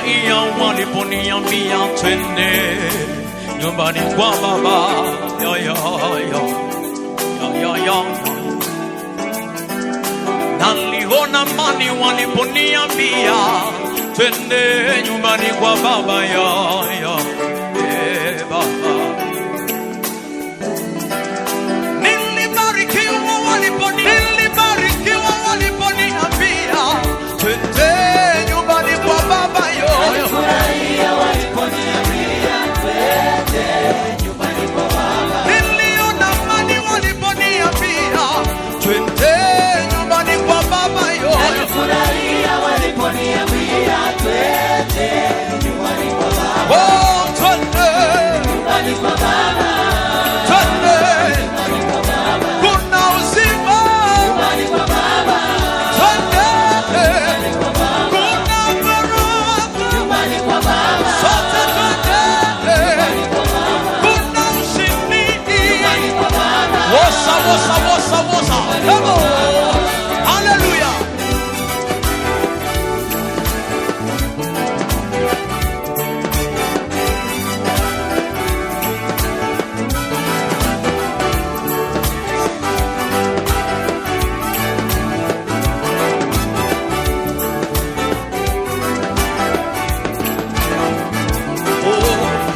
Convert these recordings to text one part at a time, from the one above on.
furahia waliponiambia twende nyumbani kwa baba. Ya, ya, ya. Ya, ya, ya. Naliona amani waliponiambia twende nyumbani kwa baba. Ya, ya. Baba. Nilibarikiwa waliponiambia twende nyumbani kwa baba. Nilifurahia waliponiambia twende nyumbani kwa baba. Niliona amani waliponiambia twende nyumbani kwa baba. Nilifurahia waliponiambia twende nyumbani kwa baba. Oh, twende nyumbani kwa baba. Twende nyumbani kwa baba. kuna uzima nyumbani kwa baba. twende nyumbani kwa baba. kuna baraka nyumbani kwa baba. sote twende nyumbani kwa baba. kuna ushindi nyumbani kwa baba. wosa wosa wosa wosa. Come on. Hallelujah.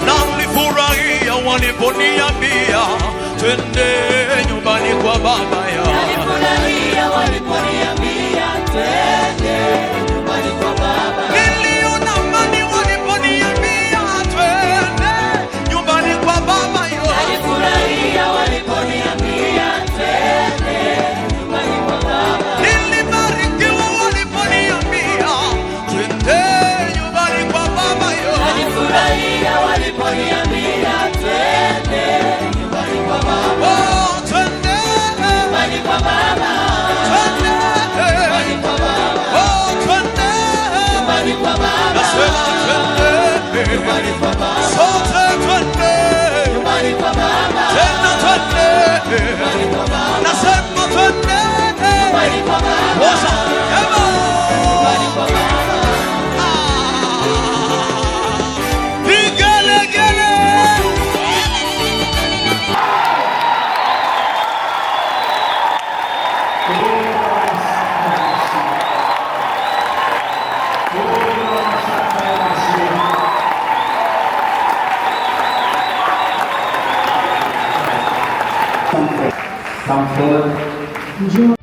Nalifurahia waliponiambia twende nyumbani kwa baba. Nilifurahia waliponiambia twende nyumbani kwa baba. Niliona amani waliponiambia twende nyumbani kwa baba. Nilifurahia waliponiambia twende nyumbani kwa baba. Nilibarikiwa waliponiambia twende nyumbani kwa baba. Nilifurahia waliponiambia twende nyumbani kwa baba. Oh, twende nyumbani kwa baba. twende nyumbani kwa baba. oh, twende nyumbani kwa baba. nasema twende nyumbani kwa baba. sote twende nyumbani kwa baba. tena twende nyumbani kwa baba. nasema twende nyumbani kwa baba. wosa. Come on. nyumbani kwa baba. Vigelegele. Comfort.